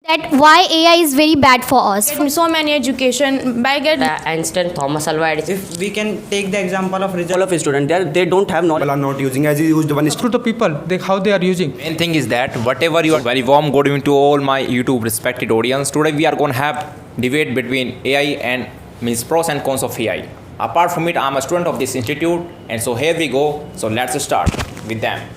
that why AI is very bad for us. Get so many education by get Einstein, Thomas Alva Edison. If we can take the example of all result of a student they don't have knowledge. People are not using as you used one To the people, how they are using. Main thing is that whatever you are very warm good evening to all my YouTube respected audience. Today we are going to have debate between AI and means pros and cons of AI. Apart from it, I'm a student of this institute, and so here we go. So let's start with them.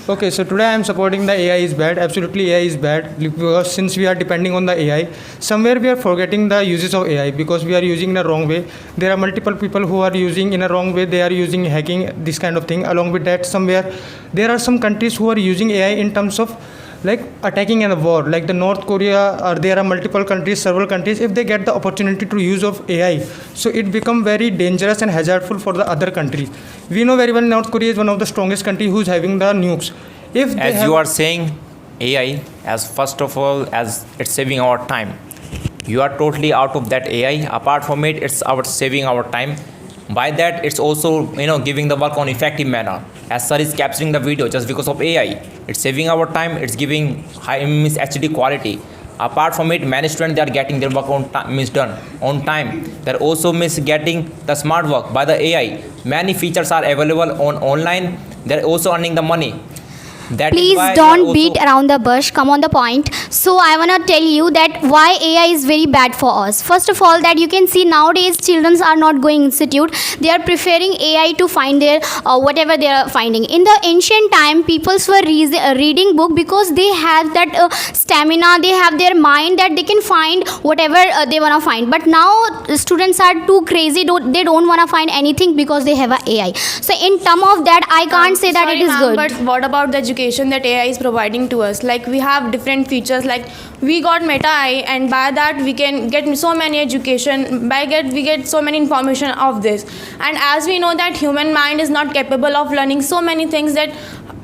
Okay, so today I am supporting the AI is bad. Absolutely, AI is bad because since we are depending on the AI, somewhere we are forgetting the uses of AI because we are using in a wrong way. There are multiple people who are using in a wrong way. They are using hacking, this kind of thing. Along with that, somewhere there are some countries who are using AI in terms of like attacking in a war, like the North Korea, or there are multiple countries, several countries. If they get the opportunity to use of AI, so it become very dangerous and hazardful for the other countries. We know very well North Korea is one of the strongest country who's having the nukes. If they As you are saying AI, as first of all, as it's saving our time. You are totally out of that AI. Apart from it, it's our saving our time. By that, it's also giving the work on effective manner. As sir is capturing the video just because of AI, it's saving our time. It's giving high means HD quality. Apart from it, many students they are getting their work on time, means done on time. They're also means getting the smart work by the AI. Many features are available on online. They're also earning the money. That is Please why they are don't also- beat around the bush. Come on the point. So I wanna tell you that why AI is very bad for us. First of all, that you can see nowadays children are not going institute. They are preferring AI to find their whatever they are finding. In the ancient time, peoples were reading book because they have that stamina. They have their mind that they can find whatever they wanna find. But now students are too crazy. They don't wanna find anything because they have a AI. So in term of that, I can't say that sorry, it is ma'am, good. But what about the education that AI is providing to us? Like we have different features. Like we got Meta AI, and by that we can get so many education. We get so many information of this. And as we know that human mind is not capable of learning so many things, that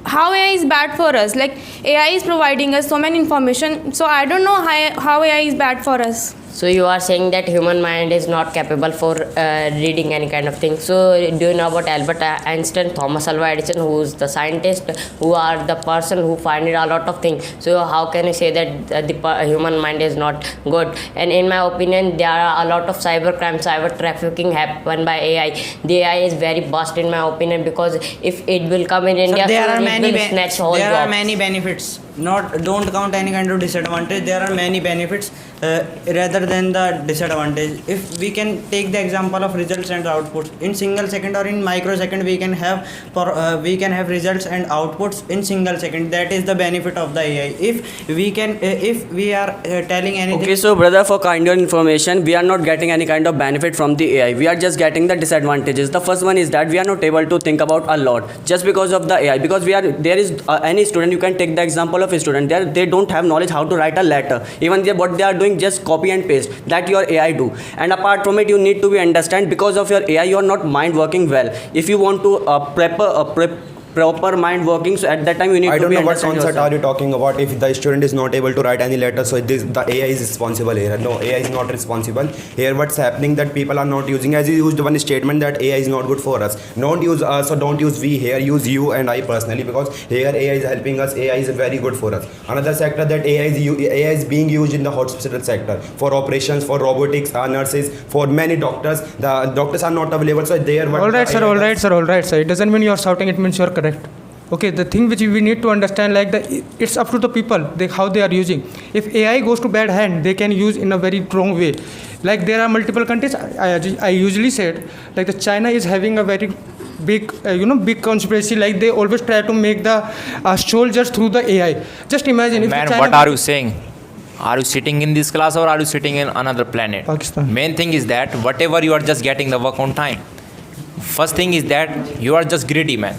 how AI is bad for us. Like AI is providing us so many information. So I don't know how AI is bad for us. So you are saying that human mind is not capable for reading any kind of thing. So do you know about Albert Einstein, Thomas Alva Edison, who is the scientist, who are the person who find a lot of things? So how can you say that the human mind is not good? And in my opinion, there are a lot of cyber crime, cyber trafficking happen by AI. The AI is very bust in my opinion, because if it will come in India, there soon are it many will snatch whole there are jobs. many benefits. Don't count any kind of disadvantage. There are many benefits rather than the disadvantage. If we can take the example of results and outputs in single second or in microsecond, we can have results and outputs in single second. That is the benefit of the AI. If we are telling anything. Okay, so brother, for kind of information, we are not getting any kind of benefit from the AI. We are just getting the disadvantages. The first one is that we are not able to think about a lot just because of the AI. Because there is any student, you can take the example of a student. They don't have knowledge how to write a letter. Even what they are doing, just copy and paste. That your AI do. And apart from it, you need to be understand, because of your AI, you are not mind working well. If you want to proper mind working, so at that time you need I to don't be know what understand concept yourself. are you talking about. If the student is not able to write any letter, so the AI is responsible here. No, AI is not responsible here. What's happening that people are not using, as you used one statement that AI is not good for us. Don't use us or don't use we here. Use you and I personally, because here AI is helping us. AI is very good for us. Another sector that AI is being used in the hospital sector for operations, for robotics, nurses, for many doctors. The doctors are not available, so they are. All right, sir. It doesn't mean you are shouting. It means you are correct. Okay, the thing which we need to understand, like it's up to the people, how they are using. If AI goes to bad hand, they can use in a very wrong way. Like there are multiple countries. I usually said, like the China is having a very big big conspiracy. Like they always try to make the soldiers through the AI. Just imagine if Man, China what are you saying? Are you sitting in this class or are you sitting in another planet? Pakistan. Main thing is that whatever you are just getting the work on time. First thing is that you are just greedy, man.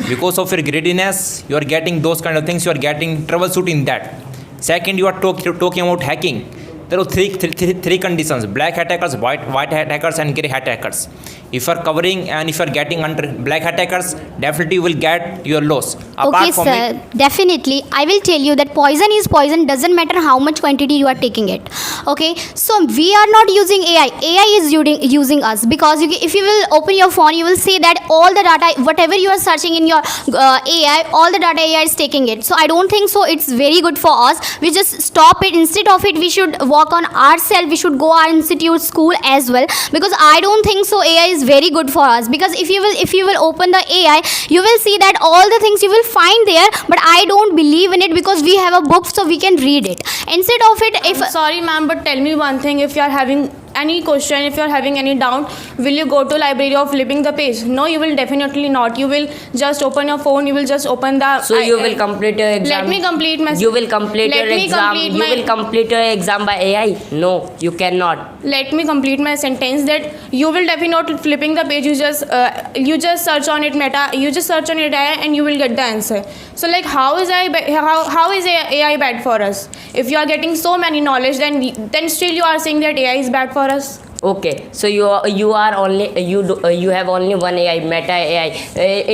Because of your greediness, you are getting those kind of things. You are getting troubleshooting that. Second, you are talking about hacking. There are three conditions: black hat hackers, white hat hackers, and grey hat hackers. If you are covering and if you are getting under black hat hackers, definitely you will get your loss. Okay, sir. Definitely. I will tell you that poison is poison. Doesn't matter how much quantity you are taking it. Okay. So we are not using AI. AI is using us because if you will open your phone, you will see that all the data, whatever you are searching in your AI, all the data AI is taking it. So I don't think so. It's very good for us. We just stop it. Instead of it, we should work on ourselves. We should go our institute, school as well, because I don't think so. AI is very good for us because if you will open the AI, you will see that all the things you will find there, but I don't believe in it because we have a book so we can read it. Instead of it, if Sorry, ma'am, but tell me one thing. If you are having any question, if you are having any doubt, will you go to library or flipping the page? No, you will definitely not. You will just open your phone. You will just open the. So you will complete your exam. Let me complete my. You will complete Let your me exam. complete You my- will complete your exam by AI. No, you cannot. Let me complete my sentence that you will definitely flipping the page. You just search on it meta. You just search on it AI and you will get the answer. So like how is AI bad for us? If you are getting so many knowledge, then still you are saying that AI is bad for us. Okay, so you have only one AI, Meta AI.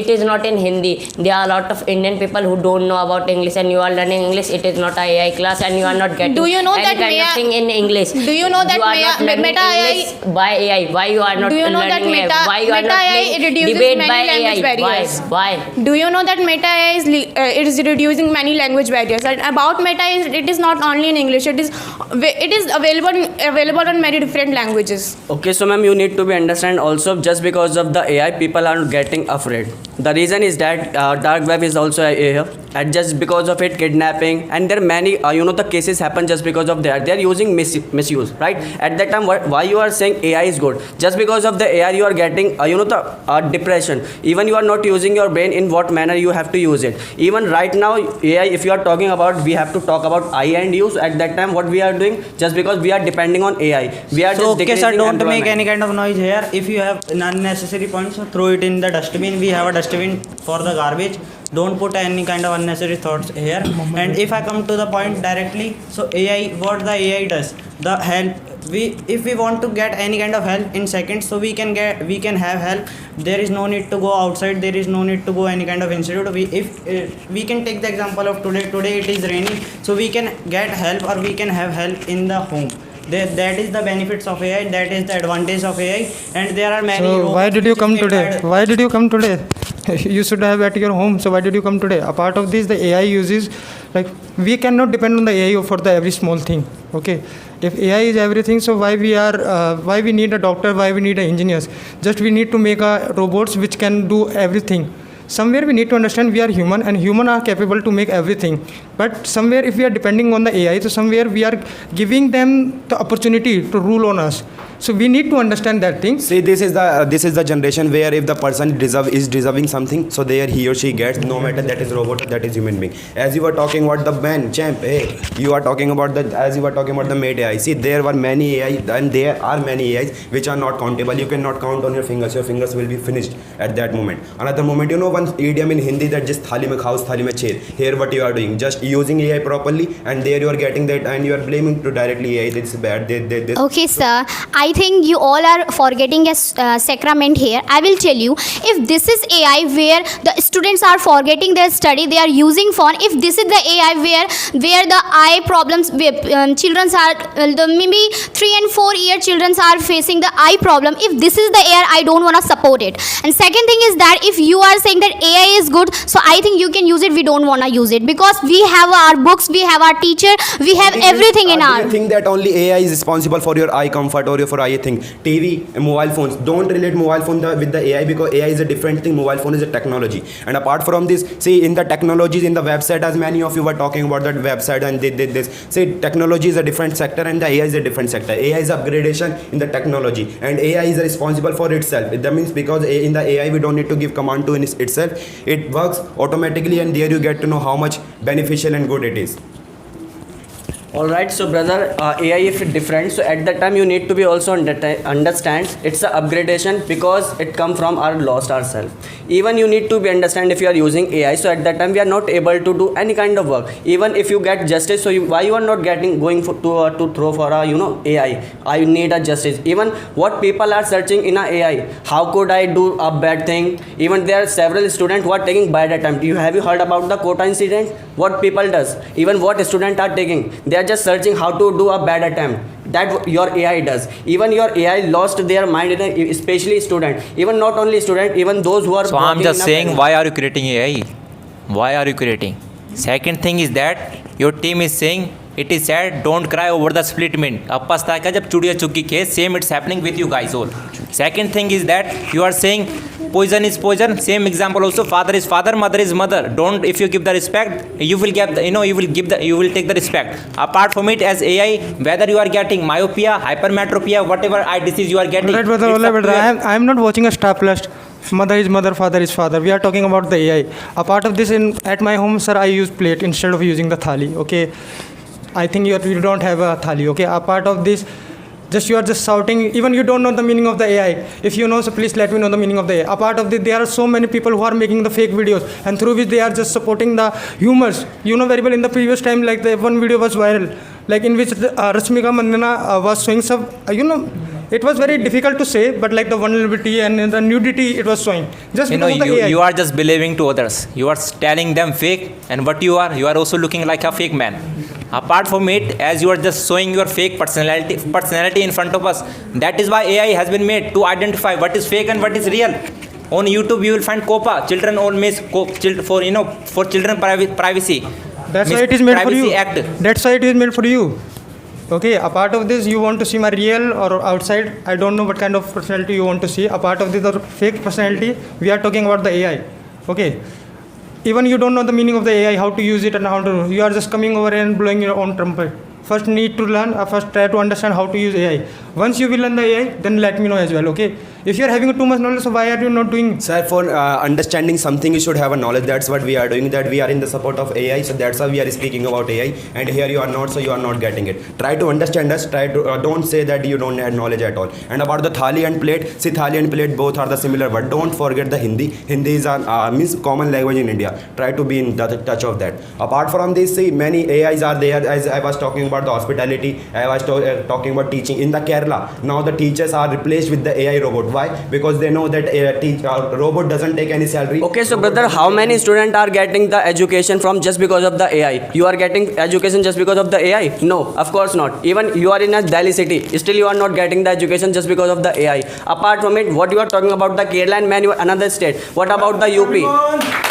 It is not in Hindi. There are a lot of Indian people who don't know about English, and you are learning English. It is not a AI class, and you are not getting Do you know any that kind of thing in English. Do you know that you are not learning Meta AI English by AI? Why you are not Do you know that learning Meta- Why you are Meta not AI playing reduces debate many by language AI? barriers? Why? Do you know that Meta AI is reducing many language barriers? And about Meta it is not only in English. It is available on many different languages. Okay, so ma'am, you need to be understand also just because of the AI, people are getting afraid. The reason is that dark web is also here, and just because of it, kidnapping, and there are many the cases happen just because of that. They are using misuse, right? At that time, why you are saying AI is good? Just because of the AI, you are getting the depression. Even you are not using your brain in what manner you have to use it. Even right now, AI, if you are talking about, we have to talk about I and use. At that time, what we are doing, just because we are depending on AI, we are So just okay, sir, decreasing don't make employment. any kind of noise here. If you have unnecessary points, so throw it in the dustbin. We have a dustbin for the garbage. Don't put any kind of unnecessary thoughts here. And if I come to the point directly, so AI, what the AI does, the help. If we want to get any kind of help in seconds, so we can have help. There is no need to go outside. There is no need to go any kind of institute. We can take the example of today. Today it is raining, so we can get help or we can have help in the home. That is the benefits of AI. That is the advantage of AI. And there are many. So why robots did you which come is today? prepared- Why did you come today? You should have at your home. So why did you come today? Apart of this, the AI uses, like, we cannot depend on the AI for the every small thing. Okay, if AI is everything, so why we need a doctor? Why we need engineers? Just we need to make a robots which can do everything. Somewhere we need to understand we are human, and human are capable to make everything. But somewhere if we are depending on the AI, so somewhere we are giving them the opportunity to rule on us. So we need to understand that thing. See, this is the generation where if the person is deserving something, so there he or she gets, no matter that is robot or that is human being. As you were talking about the man champ, hey, you are talking about the made AI. See, there were many AI, and there are many AIs which are not countable. You cannot count on your fingers. Your fingers will be finished at that moment. Another moment, one idiom in Hindi that just thali mein khaos, thali mein chhed. Here what you are doing, just using AI properly, and there you are getting that, and you are blaming to directly AI. This is bad. This. Okay, sir. I think you all are forgetting a sacrament here. I will tell you, if this is AI where the students are forgetting their study, they are using phone. If this is the AI where the eye problems, children are maybe 3 and 4 year children are facing the eye problem. If this is the AI, I don't want to support it. And second thing is that if you are saying that AI is good, so I think you can use it. We don't want to use it because we have our books, we have our teacher, we have everything in our. Do you think that only AI is responsible for your eye comfort or for eye thing? TV, mobile phones. Don't relate mobile phone with the AI, because AI is a different thing. Mobile phone is a technology. And apart from this, see, in the technologies, in the website, as many of you were talking about that website and they did this. See, technology is a different sector and the AI is a different sector. AI is upgradation in the technology, and AI is responsible for itself. That means because in the AI we don't need to give command to itself. It works automatically, and there you get to know how much beneficial and good it is. All right, so brother, AI is different. So at that time, you need to be also understand it's a upgradation because it come from our lost ourselves. Even you need to be understand if you are using AI. So at that time, we are not able to do any kind of work. Even if you get justice, so why you are not going for, to throw for a AI? I need a justice. Even what people are searching in a AI, how could I do a bad thing? Even there are several students who are taking bad attempt. Have you heard about the quota incident? What people does? Even what students are taking, they are just searching how to do a bad attempt. That your AI does. Even your AI lost their mind, especially student. Even not only student, even those who are. So I'm working just in a saying, parent- why are you creating AI? Why are you creating? Second thing is that your team is saying it is sad, don't cry over the split mint. अब पछताएगा जब चुड़िया चुग्गी के same it's happening with you guys all. Second thing is that you are saying poison is poison. Same example also, father is father, mother is mother. Don't, if you give the respect, you will get the, you will take the respect. Apart from it, as AI, whether you are getting myopia, hypermetropia, whatever eye disease you are getting. Alright, brother. it's Alright, up to brother. your- I am not watching a Star Plus. Mother is mother, father is father. We are talking about the AI. A part of this, at my home, sir, I use plate instead of using the thali. Okay, I think you don't have a thali. Okay, a part of this, just you are just shouting. Even you don't know the meaning of the AI. If you know, so please let me know the meaning of the AI. A part of this, there are so many people who are making the fake videos, and through which they are just supporting the humors. You know very well. In the previous time, like the one video was viral, like in which Rashmika Mandanna was showing some, it was very difficult to say, but like the vulnerability and the nudity it was showing. Just because of the AI. you are just believing to others. You are telling them fake, and what you are also looking like a fake man. Apart from it, as you are just showing your fake personality in front of us, that is why AI has been made to identify what is fake and what is real. On YouTube, you will find COPPA, Children All Miss for children privacy. That's why it is made for Privacy you. Act. That's why it is made for you. Okay, a part of this you want to see my real or outside. I don't know what kind of personality you want to see. A part of this or fake personality, we are talking about the AI. Okay. Even you don't know the meaning of the AI, how to use it and how to. You are just coming over and blowing your own trumpet. First need to learn, first try to understand how to use AI. Once you will learn the AI, then let me know as well, okay? If you are having too much knowledge, so why are you not doing? Sir, for understanding something, you should have a knowledge. That's what we are doing. That we are in the support of AI, so that's why we are speaking about AI. And here you are not, so you are not getting it. Try to understand us. Try to don't say that you don't have knowledge at all. And about the thali and plate, see, thali and plate both are the similar, but don't forget the Hindi. Hindi is means common language in India. Try to be in the touch of that. Apart from this, see, many AIs are there. As I was talking about the hospitality, I was talking about teaching in the Kerala. Now the teachers are replaced with the AI robot. Why? Because they know that robot doesn't take any salary. Okay, so brother, how many students are getting the education from just because of the AI? You are getting education just because of the AI? No, of course not. Even you are in a Delhi city, still you are not getting the education just because of the AI. Apart from it, what you are talking about the Kerala and another state. What about the UP?